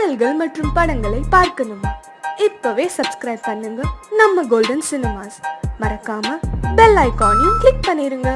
பாடல்கள் மற்றும் படங்களை பார்க்கணுமா? இப்பவே சப்ஸ்கிரைப் பண்ணுங்க நம்ம கோல்டன் சினிமாஸ். மறக்காம பெல் ஐகானையும் கிளிக் பண்ணிருங்க.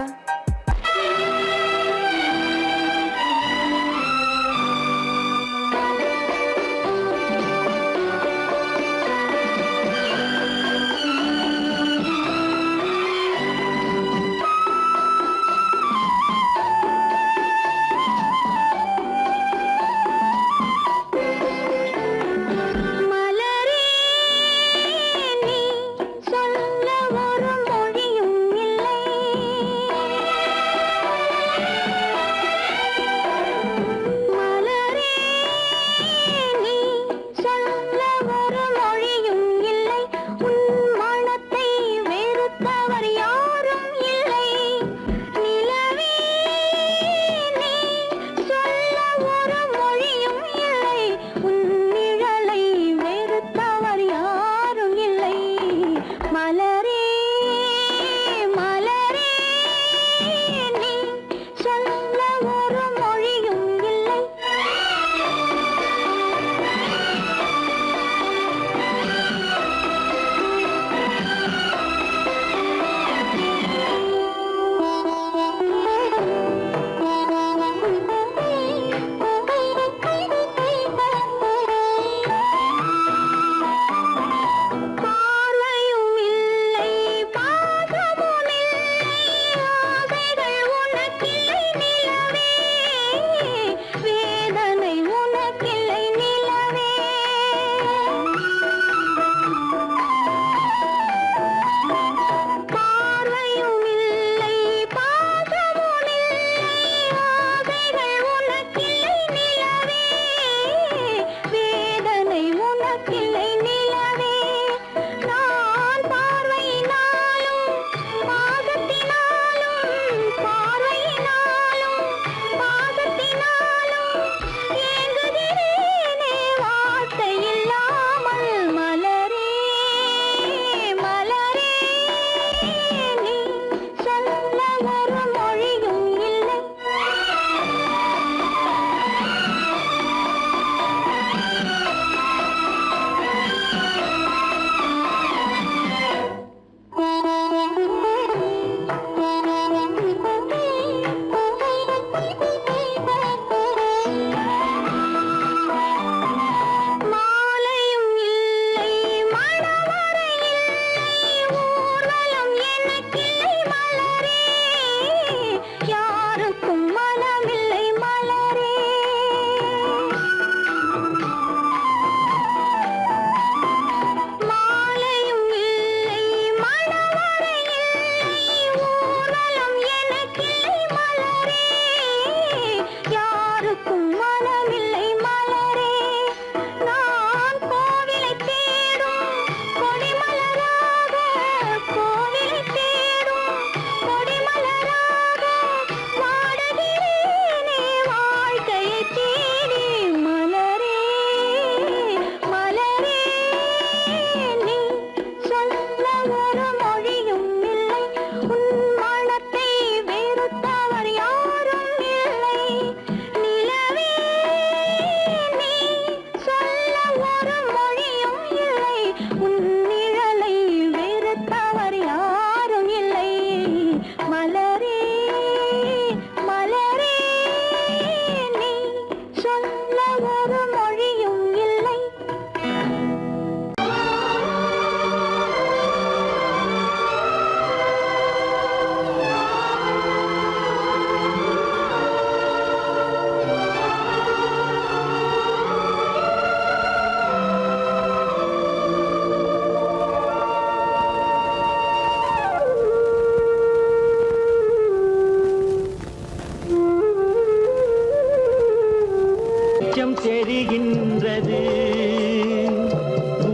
தெரிகின்றது,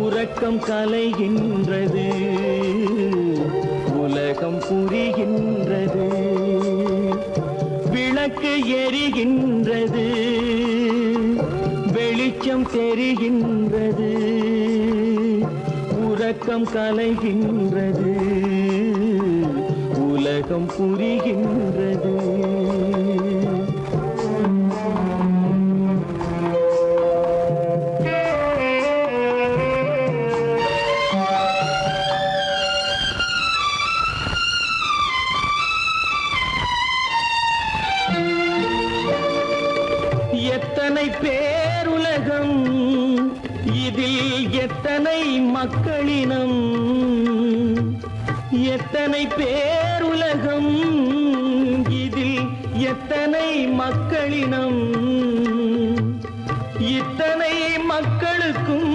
உறக்கம் கலைகின்றது, உலகம் புரிகின்றது, விளக்கு எரிகின்றது, வெளிச்சம் தெரிகின்றது, உறக்கம் கலைகின்றது, உலகம் புரிகின்றது. இதில் எத்தனை மக்களினம், எத்தனை பேருலகம், இதில் எத்தனை மக்களினம், இத்தனை மக்களுக்கும்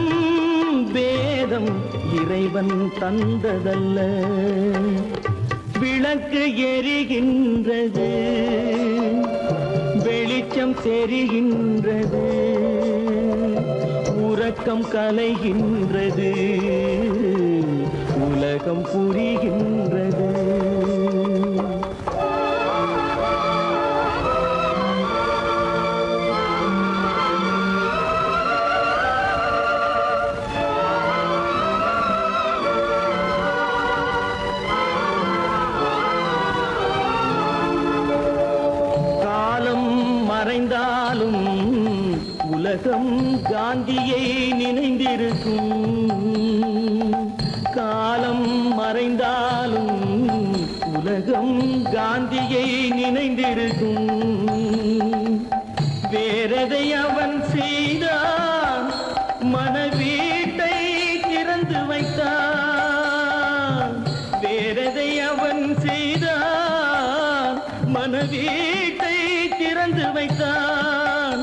வேதம் இறைவன் தந்ததல்ல. விளக்கு எரிகின்றது, வெளிச்சம் தெரிகின்றது, உறக்கம் கலைகின்றது, உலகம் புரிகின்றது. மறைந்தாலும் உலகம் காந்தியை நினைந்திருக்கும். காலம் மறைந்தாலும் உலகம் காந்தியை நினைந்திருக்கும். வேறதை அவன் செய்தான், மனவீட்டை திறந்து வைத்தான். வேறதை அவன் செய்தான், மனவீட்டை திறந்து வைத்தான்,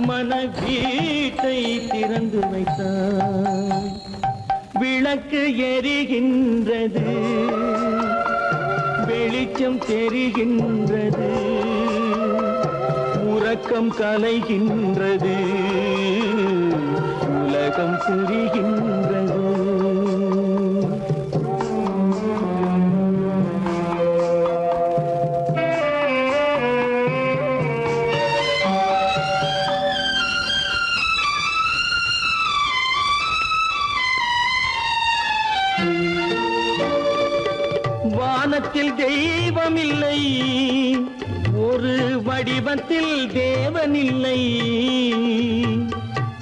மனவீட்டை திறந்து வைத்தான். விளக்கு எரிகின்றது, வெளிச்சம் தெரிகின்றது, உறக்கம் கலைகின்றது, உலகம் புரிகின்றது. வானத்தில் தெய்வமில்லை, ஒரு வடிவத்தில் தேவனில்லை.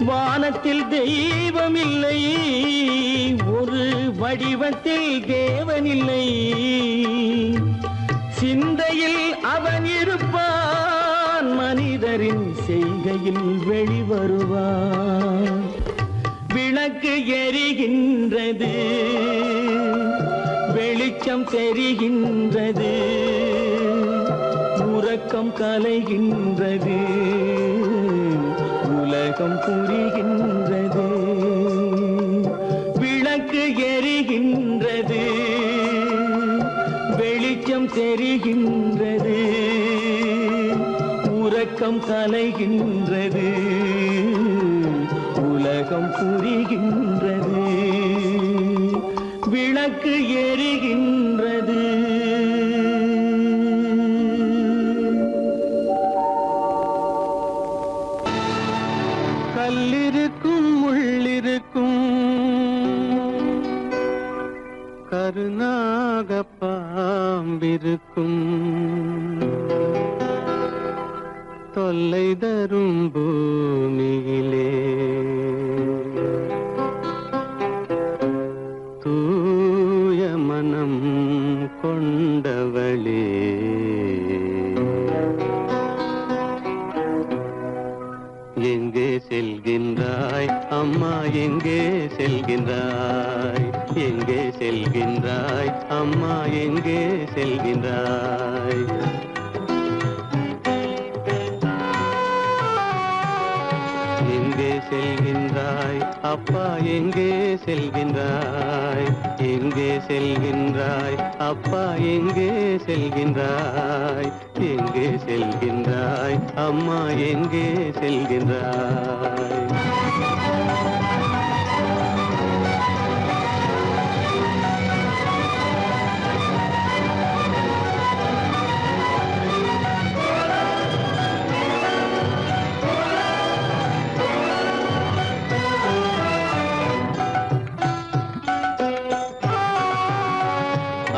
வானத்தில் தெய்வமில்லை, ஒரு வடிவத்தில் தேவனில்லை. சிந்தையில் அவன் இருப்பான், மனிதரின் செய்கையில் வெளிவருவான். விளக்கு எரிகின்றது, வெளிச்சம் தெரிகின்றது, உறக்கம் கலைகின்றது, உலகம் புரிகின்றது. விளக்கு எரிகின்றது, வெளிச்சம் தெரிகின்றது, உறக்கம் கலைகின்றது, உலகம் புரிகின்றது. விளக்கு எரிகின்றது. கல்லிருக்கும் முள்ளிருக்கும், கருநாக பாம்பிருக்கும், தொல்லை தரும் பூமியிலே தூய மனம் கொண்டவளே. எங்கே செல்கின்றாய் அம்மா, எங்கே செல்கின்றாய்? எங்கே செல்கின்றாய் அம்மா, எங்கே செல்கின்றாய்? எங்கே செல்கின்றாய் அப்பா, எங்கே செல்கின்றாய்? எங்கே செல்கின்றாய் அப்பா, எங்கே செல்கின்றாய்? எங்கே செல்கின்றாய் அம்மா, எங்கே செல்கின்றாய்?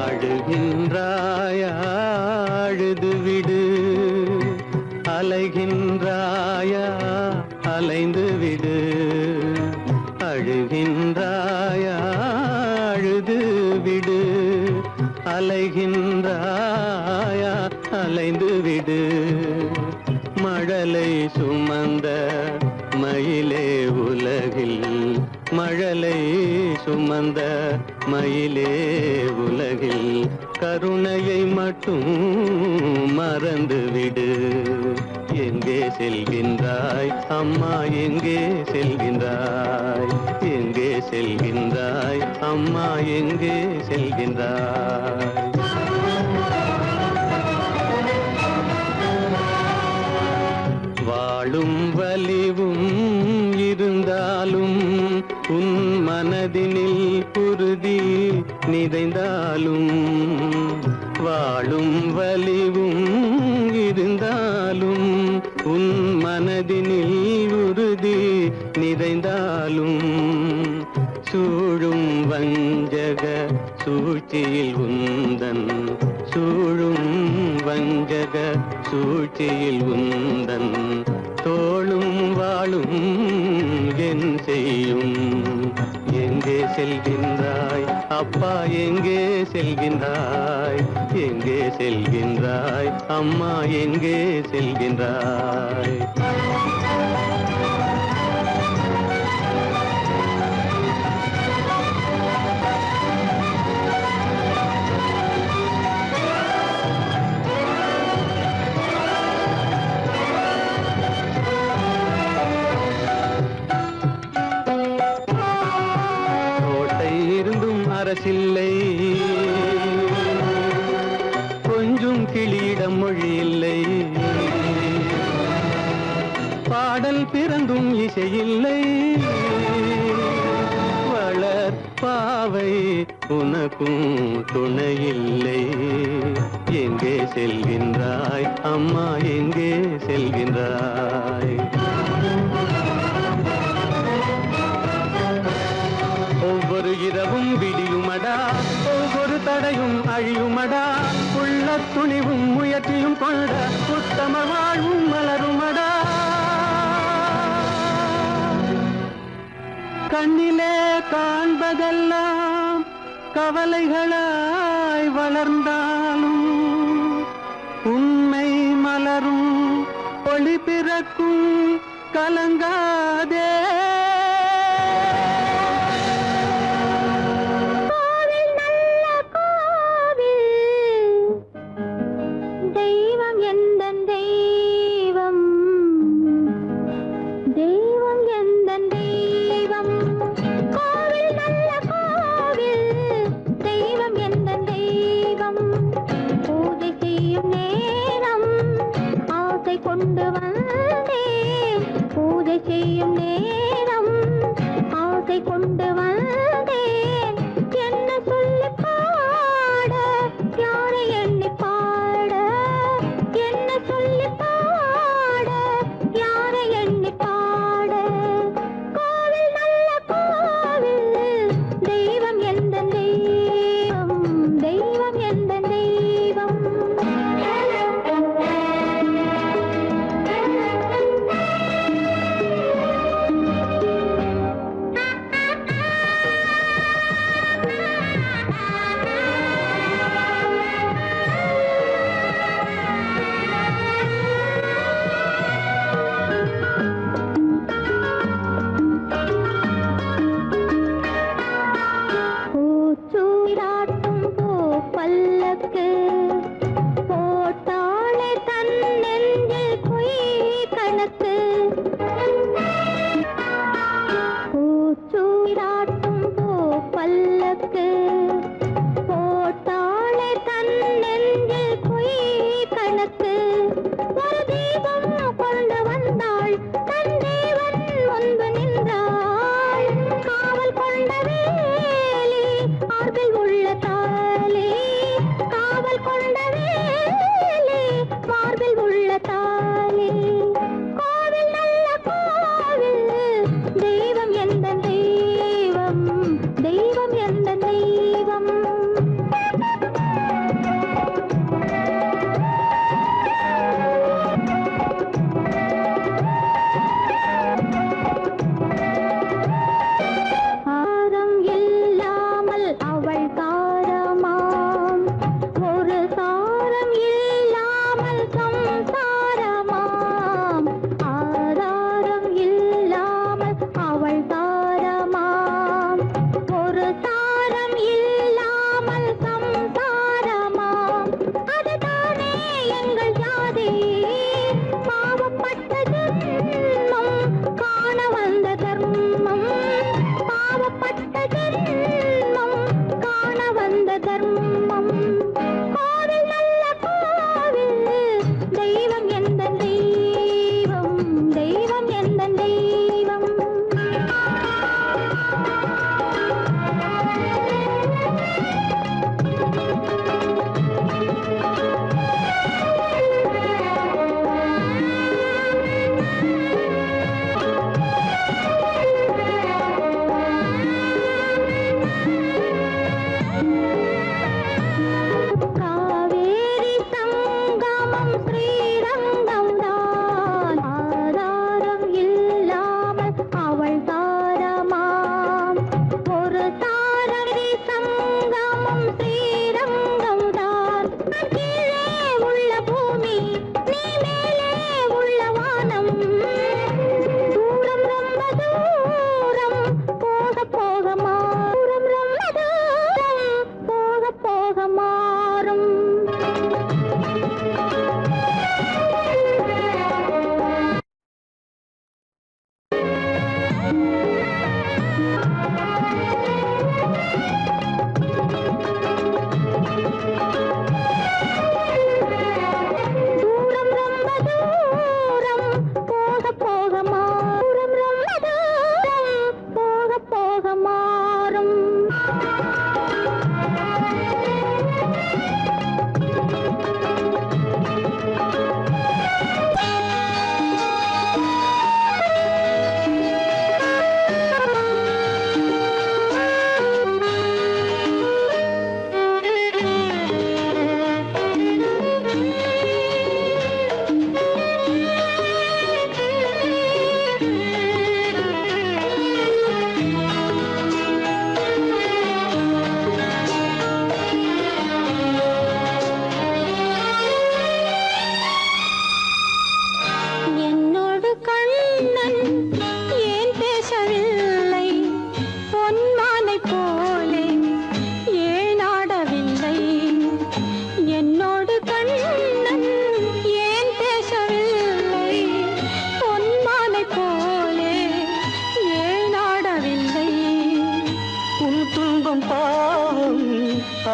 அழுகின்றாயா, அழுது விடு. அலைகின்றாயா, அலைந்து விடு. அழுகின்றாயா, அழுது விடு. அலைகின்றாயா, அலைந்து விடு. மழலை சுமந்த மயிலே உலகில் மழலை சுமந்த மயிலே உலகில் கருணையை மட்டும் மறந்துவிடு. எங்கே செல்கின்றாய் அம்மா, எங்கே செல்கின்றாய்? எங்கே செல்கின்றாய் அம்மா, எங்கே செல்கின்றாய்? வாழும் வலிவும் இருந்தாலும் உன் மனதினில் உறுதி நிறைந்தாலும், வாழும் வலிவும் இருந்தாலும் உன் மனதினில் உறுதி நிறைந்தாலும், சூழும் வஞ்சக சூழ்ச்சியில் உந்தன், சூழும் வஞ்சக சூழ்ச்சியில் உந்தன் தோளும் வாழும் என் செய்யும். எங்கே செல்கின்றாய் அப்பா, எங்கே செல்கின்றாய்? எங்கே செல்கின்றாய் அம்மா, எங்கே செல்கின்றாய்? அரசில்லை, கொஞ்சம் கிளியிடம் மொழி இல்லை, பாடல் பிறந்தும் இசையில்லை, வளர் பாவை உனக்கும் துணையில்லை. எங்கே செல்கின்றாய் அம்மா, எங்கே செல்கின்றாய்? ஒவ்வொரு இரவும் விடியுமடா, ஒவ்வொரு தடையும் அழியுமடா, உள்ள துணிவும் முயற்சியும் கொண்ட உத்தம வாழ்வும் மலருமடா. கண்ணிலே காண்பதெல்லாம் கவலைகளாய் வளர்ந்தாலும், உண்மை மலரும் ஒளி பிறக்கும் கலங்காதே. கொண்டு வந்தேன் பூஜை செய்யும்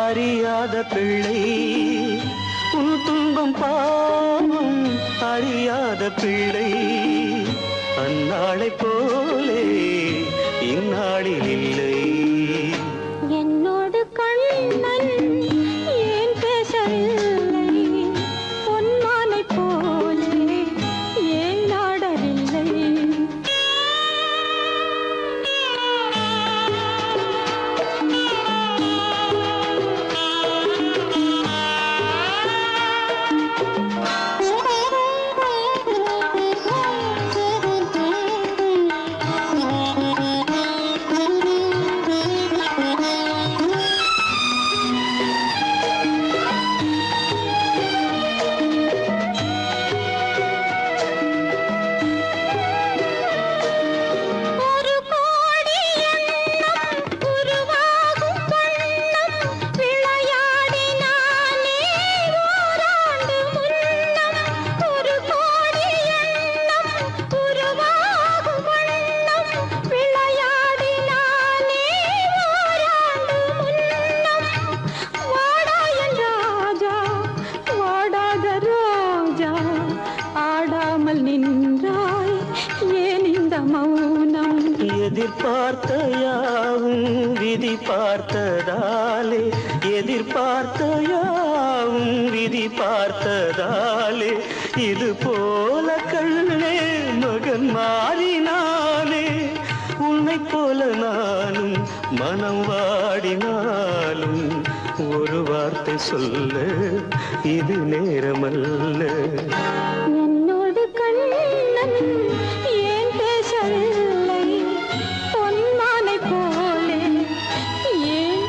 அறியாத பிள்ளை உன் துன்பம் பாவம் அறியாத பிள்ளை அந்நாளை போலே இந்நாளில் இல்லை. என்னோடு கண்ணன் ஏன் பேசவில்லை, பொன்மானை போலே ஏன் நாடவில்லை. ஒரு கோடி எண்ணம் உருவாகும் வண்ணம் விளையாடினானே ஓராண்டு முன்னம். ஒரு கோடி எண்ணம் உருவாகும் வண்ணம் விளையாடினானே ஓராண்டு முன்னம். வாடா என் ராஜா வாடாத ரோஜா, ஆடாமல் நின்றாய் ஏன் இந்த மௌனம். எதிர்பார்த்த யாவும் விதி பார்த்ததாலே, எதிர்பார்த்த யாவும் விதி பார்த்ததாலே, இது போல கண்ணே மகன் மாறினானே. உன்னை போல நானும் மனம் வாடினாலும் ஒரு வார்த்தை சொல்ல இது நேரமல்ல. என்னோடு கண்ணன் ஏன் பேசவில்லை, பொன்மானை போலே ஏன்.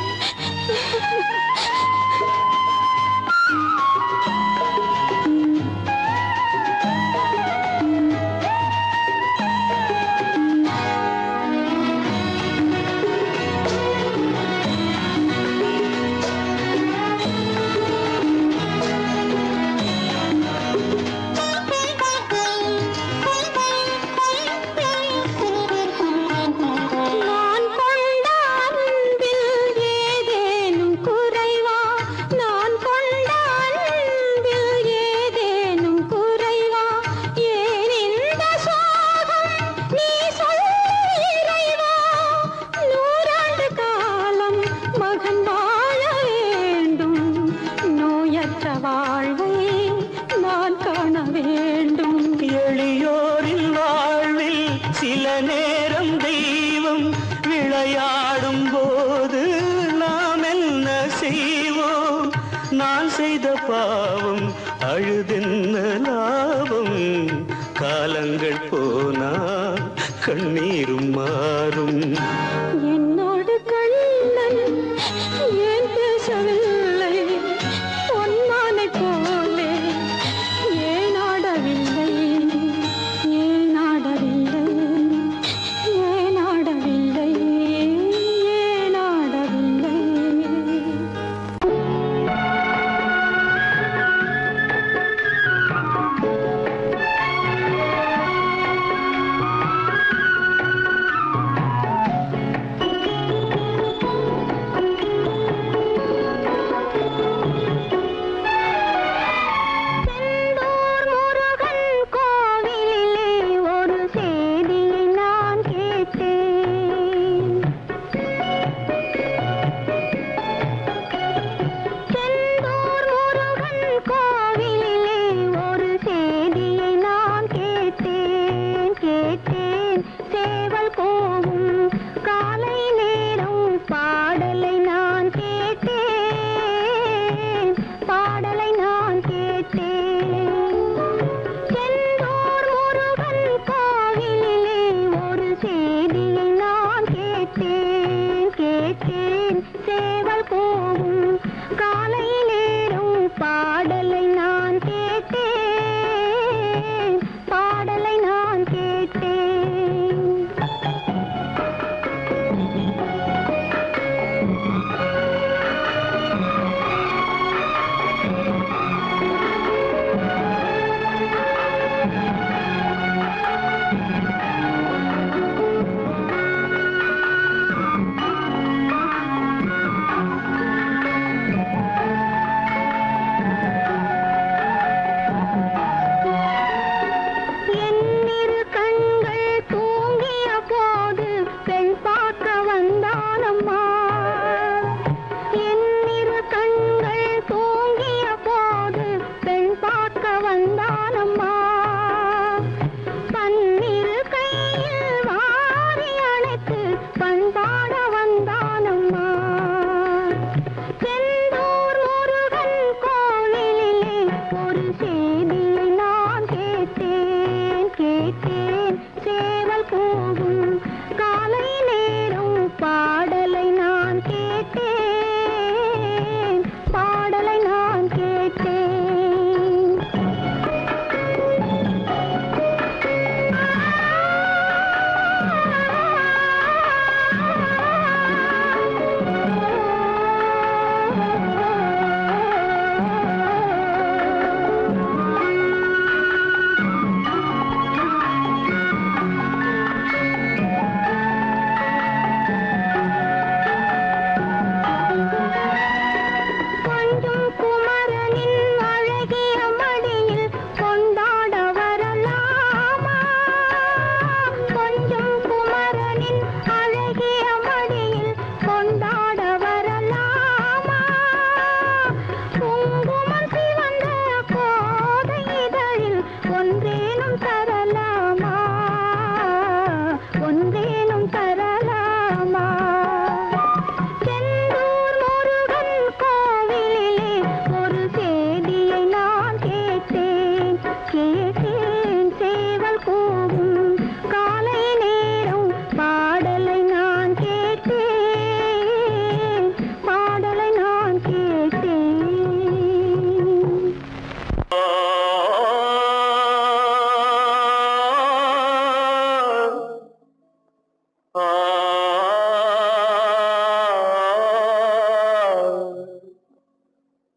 நான் கொண்ட அன்பில் ஏதேனும் குறைவா, நான் கொண்ட அன்பில் ஏதேனும் குறைவா, ஏன் இந்த சோகம் நீ சொல் இறைவா. நூறாண்டு காலம் மகன் வாழ வேண்டும், நோயற்ற வாழ்வை நான் காண வேண்டும். எளியோரின் வாழ்வில் சில நேரம் தெய்வம் விளையாடும் போது நாம் என்ன செய்வோம்? நான் செய்த பாவம் அழுதென்ன லாபம்? காலங்கள் போனா கண்ணீரும் மாறும். என்னோடு கண்ணன் ஏன் பேசவில்லை, பொன்மானை போலே ஏன் ஆடவில்லை, ஏன் ஆடவில்லை, ஏன் ஆடவில்லை, ஏன் ஆடவில்லை.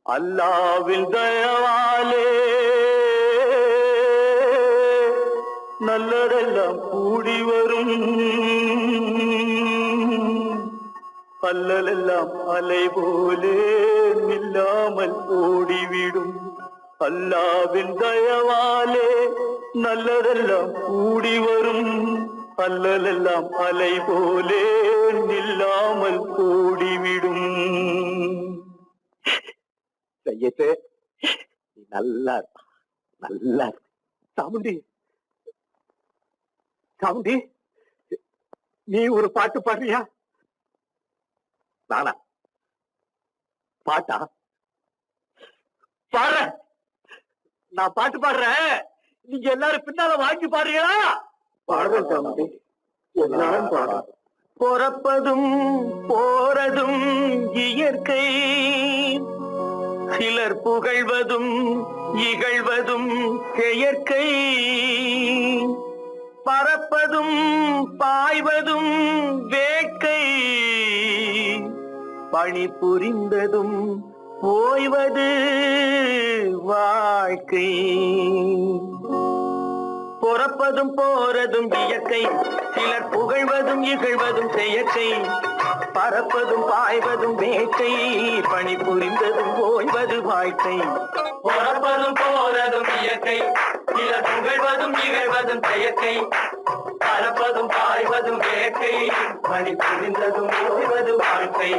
அல்லாவின் தயவாலே நல்லதெல்லாம் கூடி வரும், அல்லலெல்லாம் அலை போலே நில்லாமல் ஓடிவிடும். அல்லாவின் தயவாலே நல்லதெல்லாம் கூடி வரும், அல்லலெல்லாம் அலை போலே நில்லாமல் ஓடிவிடும். செய்யட்டு நல்லா நல்லா சாமுண்டி சாமுண்டி, நீ ஒரு பாட்டு பாடுறியா? நானா பாட்டா பாடுற? நான் பாட்டு பாடுறேன், நீங்க எல்லாரும் பின்னால வாங்கி பாடுறீங்களா? பாடுறேன் சாமுண்டி, எல்லாரும் பாடு. பிறப்பதும் போறதும் இயற்கை, சிலர் புகழ்வதும் இகழ்வதும் செயற்கை. பறப்பதும் பாய்வதும் வேட்கை, பணி புரிந்ததும் ஓய்வது வாழ்க்கை. பிறப்பதும் போறதும் இயற்கை, சிலர் புகழ்வதும் இகழ்வதும் செயற்கை. பறப்பதும் பாய்வதும் வேட்கை, பணி புரிந்ததும் ஓய்வது வாழ்க்கை. பிறப்பதும் போறதும் இயற்கை, சிலர் புகழ்வதும் இகழ்வதும் செயற்கை. பறப்பதும் பாய்வதும் வேட்கை, பணி புரிந்ததும் ஓய்வது வாழ்க்கை.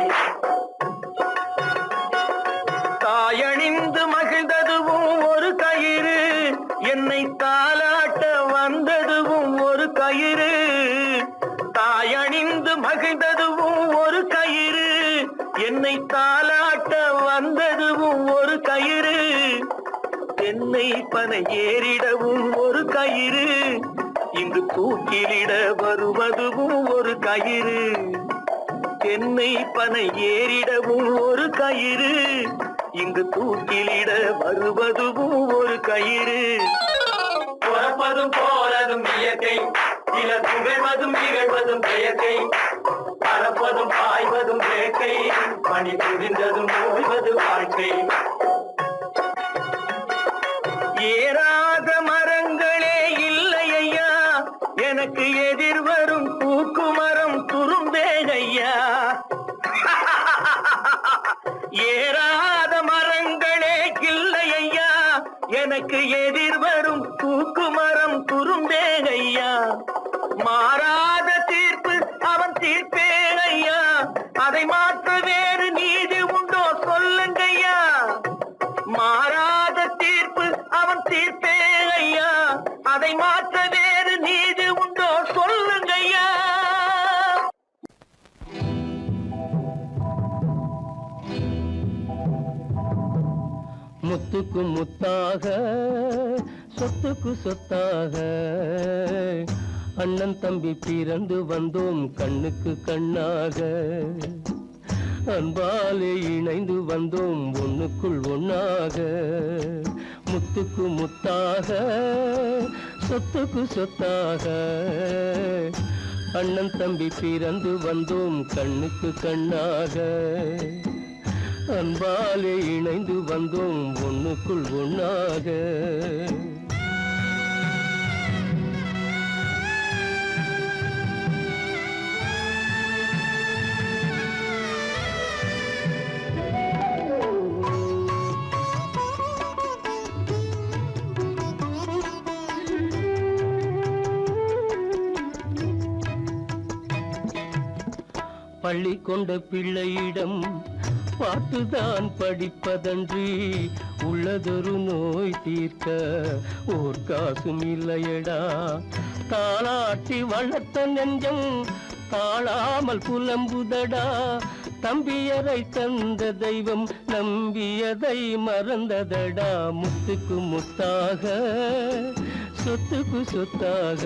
தாயணிந்து மகிழ்ந்ததுவும் ஒரு கயிறு, என்னை தாலாட்ட வந்ததுவும் ஒரு கயிறு. தாயணிந்து மகிழ்ந்ததுவும் ஒரு கயிறு, என்னை தாலாட்ட வந்ததுவும் ஒரு கயிறு. தென்னை பனை ஏறிடவும் ஒரு கயிறு, இங்கு தூக்கிலிட வருவதுவும் ஒரு கயிறு. தென்னை பனை ஏறிடவும் ஒரு கயிறு, இங்கு தூக்கிலிட வருவதுவும் ஒரு கயிறு. பிறப்பதும் போறதும் இயற்கை, சிலர் புகழ்வதும் இகழ்வதும் செயற்கை. பறப்பதும் பாய்வதும் வேட்கை, பணி புரிந்ததும் ஓய்வது வாழ்க்கை. ஏறாத மரங்களே இல்லை ஐயா, எனக்கு எதிர் வரும் பூக்குமரம் துரும்பே ஐயா. ஏறாத மரங்களே இல்லை ஐயா, எனக்கு எதிர் வரும் பூக்குமரம் துரும்பே ஐயா. மாறாத தீர்ப்பு அவன் தீர்ப்பே ஐயா, அதை மாற்ற வேறு நீதி உண்டோ சொல்லுங்கய்யா. மாறாத தீர்ப்பு அவன் தீர்ப்பே ஐயா, அதை மாற்ற வேறு நீதி உண்டோ சொல்லுங்கய்யா. முத்துக்கு முத்தாக சொத்துக்கு சொத்தாக அண்ணன் தம்பி பிறந்து வந்தோம் கண்ணுக்கு கண்ணாக. அன்பாலே இணைந்து வந்தோம் ஒண்ணுக்குள் ஒண்ணாக. முத்துக்கு முத்தாக சொத்துக்கு சொத்தாக அண்ணன் தம்பி பிறந்து வந்தோம் கண்ணுக்கு கண்ணாக. அன்பாலே இணைந்து வந்தோம் ஒண்ணுக்குள் ஒண்ணாக. பள்ளி கொண்ட பிள்ளையிடம் பாட்டுதான் படிப்பதன்றி உள்ளதொரு நோய் தீர்க்க ஓர் காசும் இல்லையடா. தாளாட்டி வளர்த்த நெஞ்சம் தாழாமல் புலம்புதடா. தம்பியரை தந்த தெய்வம் நம்பியதை மறந்ததடா. முத்துக்கு முத்தாக சொத்துக்கு சொத்தாக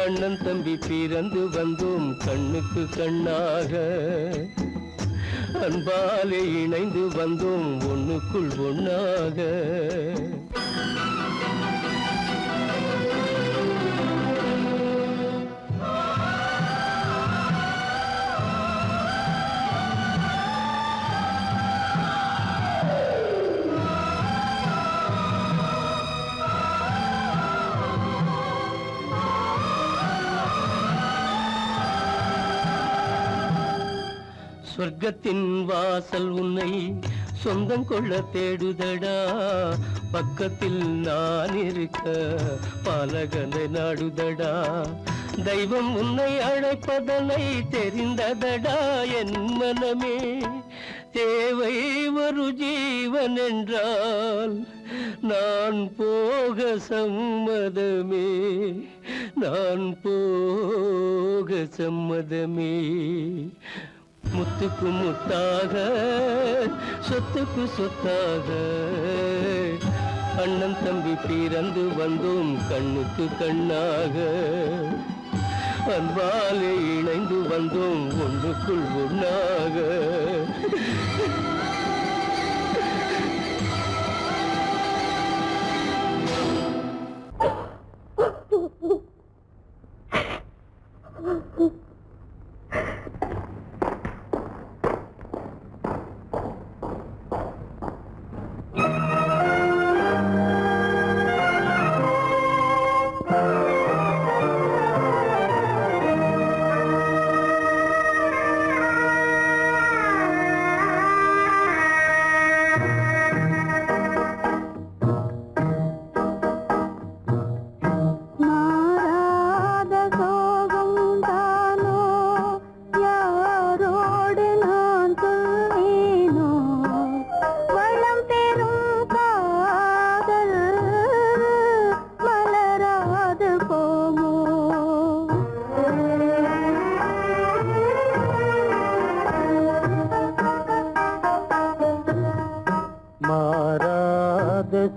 அண்ணன் தம்பி பிறந்து வந்தோம் கண்ணுக்கு கண்ணாக. அன்பாலே இணைந்து வந்தோம் ஒண்ணுக்குள் ஒண்ணாக. சொர்க்கத்தின் வாசல் உன்னை சொந்தம் கொள்ள தேடுதடா, பக்கத்தில் நான் இருக்க பாலகனை நாடுதடா. தெய்வம் உன்னை அழைப்பதனை தெரிந்ததடா என் மனமே. தேவை ஒரு ஜீவன் என்றால் நான் போக சம்மதமே, நான் போக சம்மதமே. முத்துக்கு முத்தாக சொத்துக்கு சொத்தாக அண்ணன் தம்பி பிறந்து வந்தோம் கண்ணுக்கு கண்ணாக. அன்பாலே இணைந்து வந்தோம் ஒன்றுக்குள் ஒன்னாக.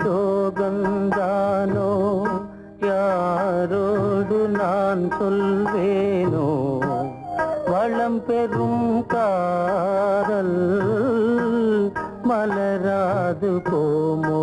சோகந்தானோ யாரோடு நான் சொல்வேனோ, வளம் பெறும் காதல் மலராது போமோ.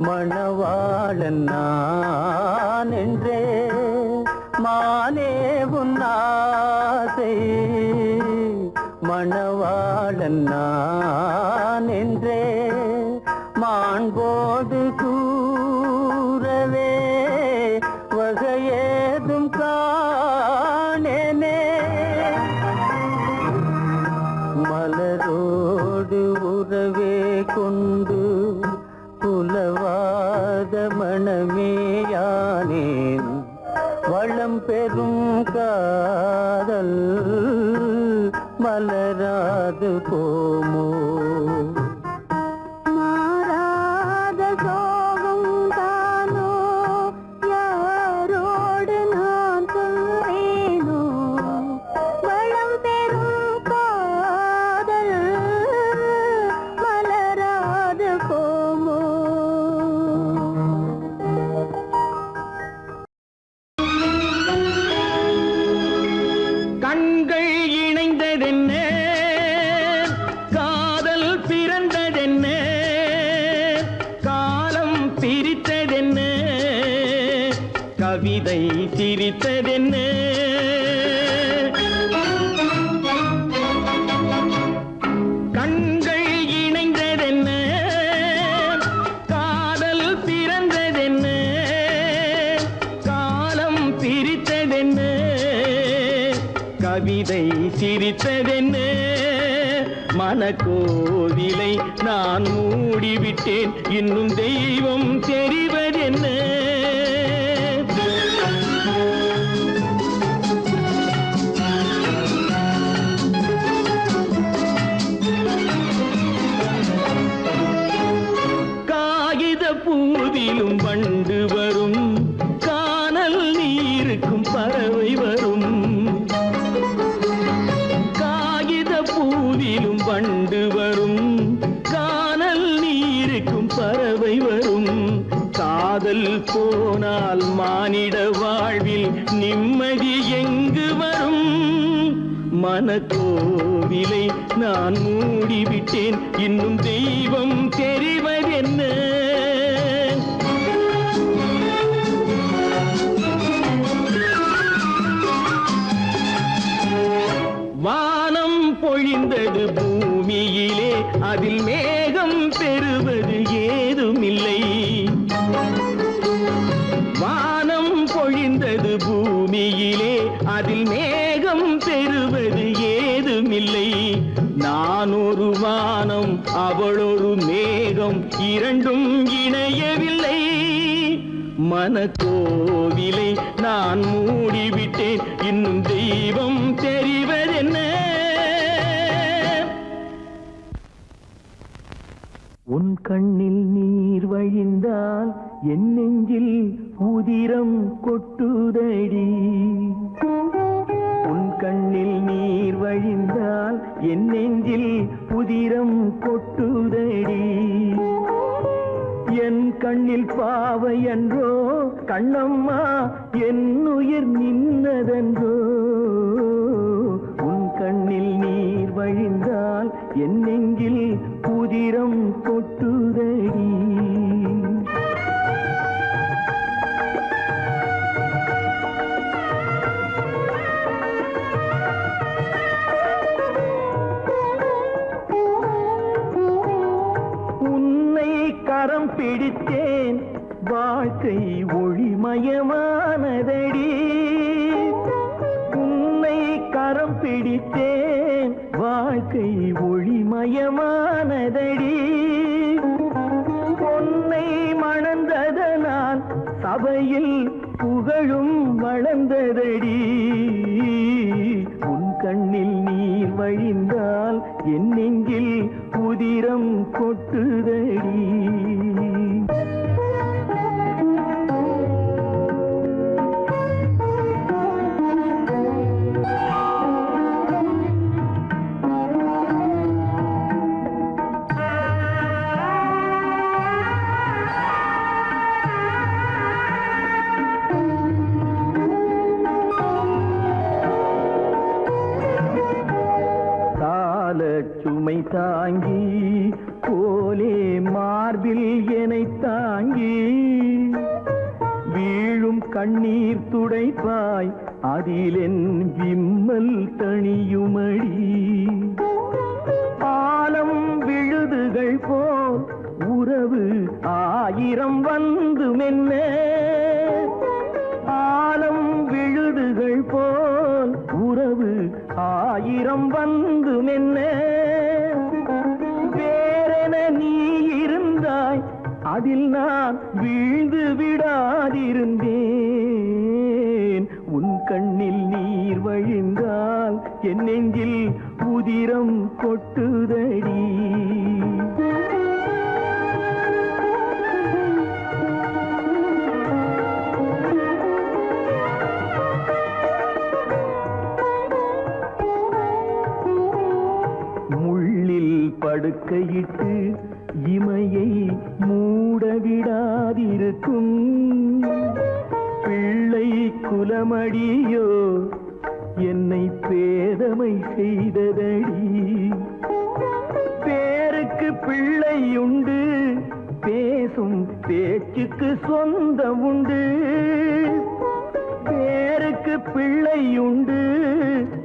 மணவாளன் நான் என்றே மானே உன்னாசை, மணவாளன் நான் என்றே மாண்போடு கூறவே வகையேதும் காணேனே. மலரோடு உறவே கொண்டு புலவாத மணமேயானேன், வளம் பெறும் காதல் மலராது போமோ. மாறாத சோகம் தானோ யாரோடு நான் சொல்வேனோ, வளம் பெறும் காதல் மலராது போமோ. கண்கள் இணைந்ததென்ன, காதல் பிறந்ததென்ன, காலம் பிரித்ததென்ன, கவிதை சிரித்ததென்ன. கண்கள் இணைந்ததென்ன, காதல் பிறந்ததென்ன, காலம் பிரித்ததென்ன, கவிதை சிரித்ததென்ன, மனக்கோவிலை நான் மூடிவிட்டேன், இன்னும் தெய்வம் தெரிவதென்ன? காகித பூவிலும் வண்டு வரும், கானல் நீருக்கும் பறவை வரும். காகித பூவிலும் வண்டு வரும், கானல் நீருக்கும் பறவை வரும். காதல் போனால் மானிட வாழ்வில் நிம்மதி எங்கு வரும்? மனக்கோவிலை நான் மூடிவிட்டேன், இன்னும் தெய்வம் தெரிவதென்ன? வானம் பொழிந்தது பூமியிலே, அதில் மேகம் பெறுவது ஏதுமில்லை. வானம் பொழிந்தது பூமியிலே, அதில் மேகம் பெறுவது ஏதுமில்லை. நான் ஒரு வானம், அவளொரு மேகம், இரண்டும் இணையவில்லை. மனக்கோவிலை நான் மூடிவிட்டேன், இன்னும் தெய்வம் தெரிவதென்ன? உன் கண்ணில் நீர் வழிந்தால் என் நெஞ்சில் உதிரம் கொட்டுதடி. உன் கண்ணில் நீர் வழிந்தால் என் நெஞ்சில் உதிரம் கொட்டுதடி. என் கண்ணில் பாவை என்றோ கண்ணம்மா, என் உயிர் நின்னதென்றோ. உன் கண்ணில் நீர் வழிந்தால் என் நெஞ்சில் உதிரம் கொட்டுதடி. கரம் பிடித்தேன், வாழ்க்கை ஒளிமயமானதடி. உன்னை கரம் பிடித்தேன், வாழ்க்கை ஒளிமயமானதடி. பொன்னை மணந்ததனால் சபையில் புகழும் வளர்ந்ததடி. உன் கண்ணில் நீர் வழிந்தால் என் நெஞ்சில் உதிரம் கொட்டுதடி. சுமை தாங்கி போலே மார்பில் என்னை தாங்கி, வீழும் கண்ணீர் துடைப்பாய், அதிலென் விம்மல் தணியுமடி. ஆலம் விழுதுகள் போல் உறவு ஆயிரம் வந்து மென்ன. ஆலம் விழுதுகள் போல் உறவு ஆயிரம் வந்து மென்ன. வேறென நீ இருந்தாய், அதில் நான் வீழ்ந்து விடாதிருந்தேன். உன் கண்ணில் நீர் வழிந்தால் என் நெஞ்சில் உதிரம் கொட்டுதடி. படுக்கையிட்டு இமையை மூடவிடாதிருக்கும் பிள்ளை குலமடியோ என்னை பேதமை செய்ததடி. பேருக்கு பிள்ளை உண்டு, பேசும் பேச்சுக்கு சொந்தம் உண்டு. பேருக்கு பிள்ளை உண்டு,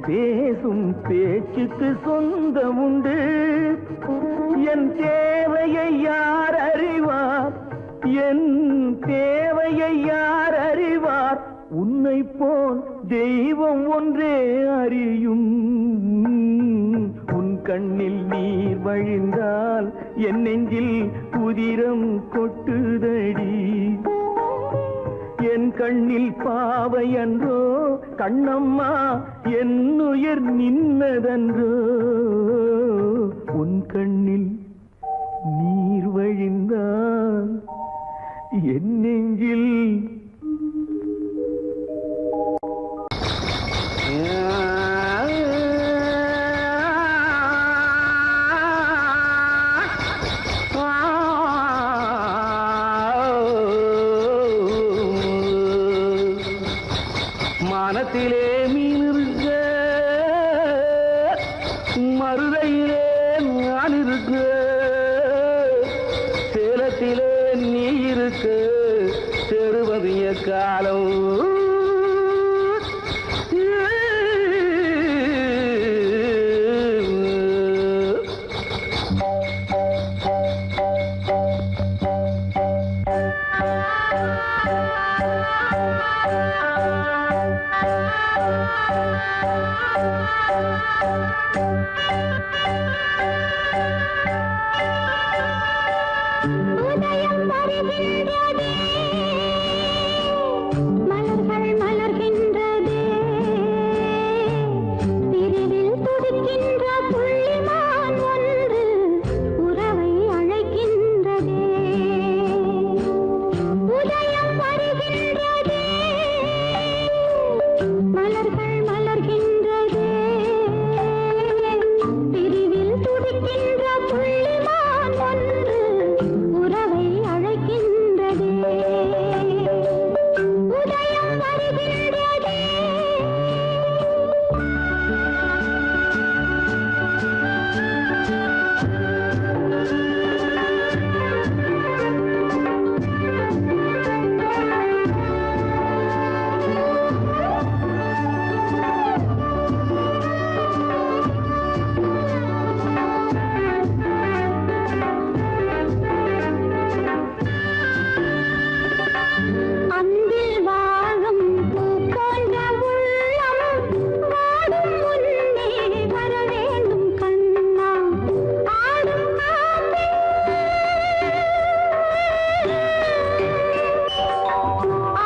பேசும் பேச்சுக்கு சொந்தம் உண்டு. என் தேவையை யார் அறிவார், என் தேவையை யார் அறிவார். உன்னை போல் தெய்வம் ஒன்றே அறியும். உன் கண்ணில் நீர் வழிந்தால் என் நெஞ்சில் உதிரம் கொட்டுதடி. என் கண்ணில் பாவை அன்றோ கண்ணம்மா, என் உயிர் நின்னதன்றோ. உன் கண்ணில் நீர் வழிந்தால் என் நெஞ்சில் மானத்திலே மீன் இருக்க, மருதையிலே நான் இருக்க, சேலத்திலே நீ இருக்க, செருவதிய காலம். உதயம் வருகின்றதே, மலர்கள் மலர்கின்றதே, பிரிவில் துடிக்கின்ற புள்ளிமான் ஒன்று உறவை அழைக்கின்றதே. உதயம் வருகின்றதே, மலர்கள் மலர்கின்றதே, பிரிவில் துடிக்கின்ற புள்ளிமான் ஒன்று உறவை அழைக்கின்றதே. உதயம் வருகின்றதே. அன்பில் வாழும் பூ போன்ற உள்ளம் வாடும் முன்னே வர வேண்டும் கண்ணா. ஆடும் காற்றே,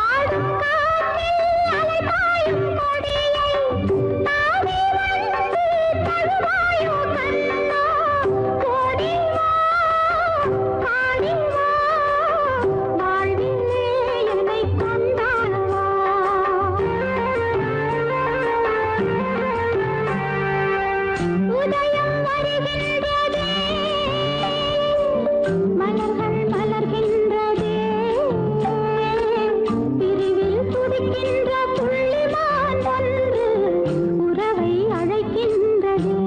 ஆடும் காற்றே, அலைபாயும் கொடியை தாவி வந்து தழுவாயோ கண்ணா. ஓடி வா, ஆடி வா, வாழ்விலே என்னை கொண்டாடவா. உதயம் வருகின்றதே, மலர்கள் மலர்கின்றதே, பிரிவில் துடிக்கின்ற புள்ளிமான் ஒன்று உறவை அழைக்கின்றதே.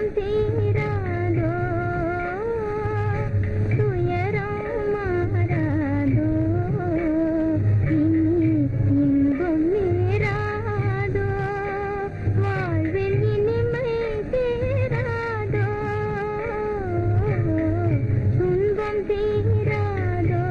துன்பம் தீராதோ துயரம் மாறாதோ இனி இன்பம் நேராதோ வாழ்வில் இனிமை சேராதோ துன்பம் தீராதோ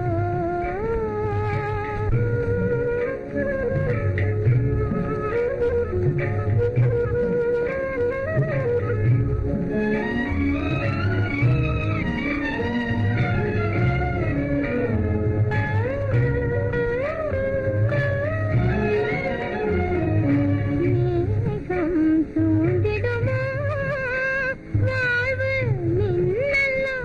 மேகம் சூழ்ந்திடுமா வாழ்வு மின்னலாகிடுமா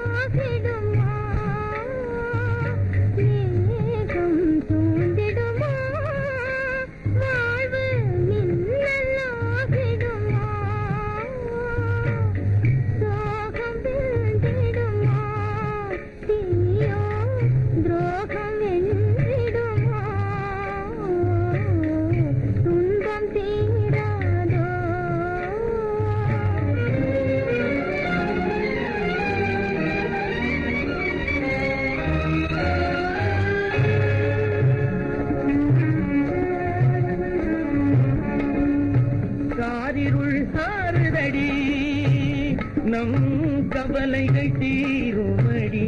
மேகம் சூழ்ந்திடுமா வாழ்வு மின்னலாகிடுமா சோகம் வீழ்ந்திடுமா தீயோ துரோகம் வென்றிடுமா துன்பம் தீராதோ காரிருள் ஆறுதடி நம் கவலைகள் தீருமடி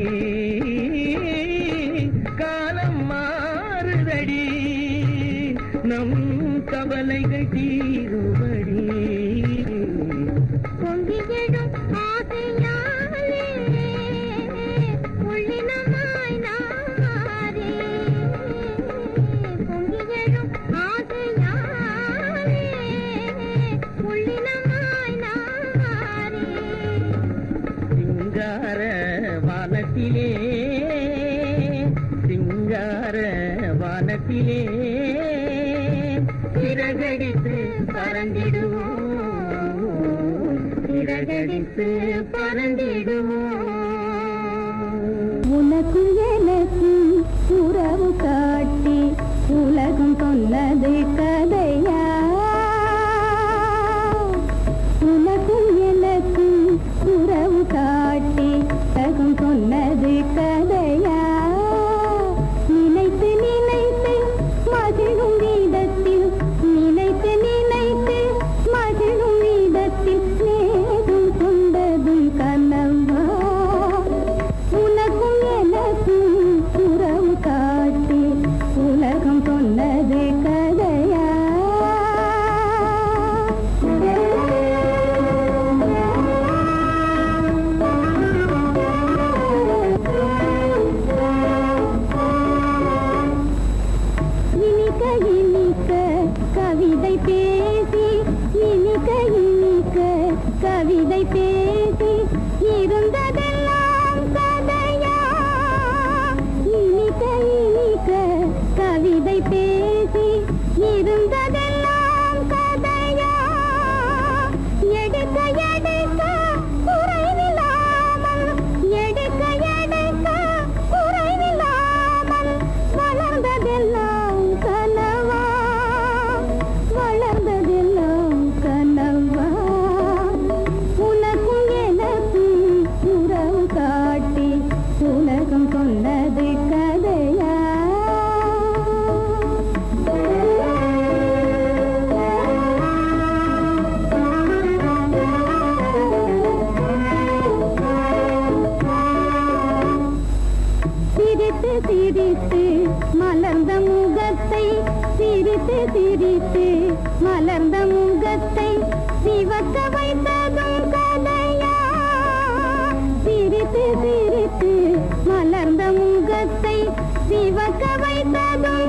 காலம் மாறுதடி நம் கவலைகள் தீருமடி பொங்கி எழும் ஆசையாலே உள்ளினமாய் நாரே பொங்கி எழும் ஆசையாலே உள்ளினமாய் நாரே சிங்கார வானத்திலே சிங்கார வானத்திலே சிறகடித்து பறந்திடுவோம் சிறகடித்து பறந்திடுவோம் உனக்கும் எனக்கும் உறவு காட்டி உலகம் சொன்னது கதையா உனக்கும் எனக்கும் உறவு காட்டி உலகம் சொன்னது கதையா நினைத்து நினைத்து மகிழும் வீதத்தில் நினைத்து நினைத்து மகிழும் வீதத்தில் நேரும் கொண்டதும் கனவா உனக்கும் எனக்கும் உறவு காட்டி உலகம் சொன்னது கதையா இனிக்க இனிக்க கவிதை பேசி இனிக்க இனிக்க கவிதை பேசி இருந்ததெல்லாம் கதையா இனிக்க இனிக்க கவிதை பேசி இருந்ததெல்லாம் கதையா எடுக்க எடுக்க குறைவில்லாமல் எடுக்க எடுக்க குறைவில்லாமல் வளர்ந்ததெல்லாம் கனவா வளர்ந்ததெல்லாம் கனவா உனக்கும் எனக்கும் உறவு காட்டி உலகம் சொன்னது கதையா சிரித்து சிரித்து மலர்ந்த முகத்தை சிரித்து சிரித்து மலர்ந்த முகத்தை சிவக்க வைத்ததும் கதையா சிரித்து சிரித்து மலர்ந்த முகத்தை சிவக்க வைத்ததும்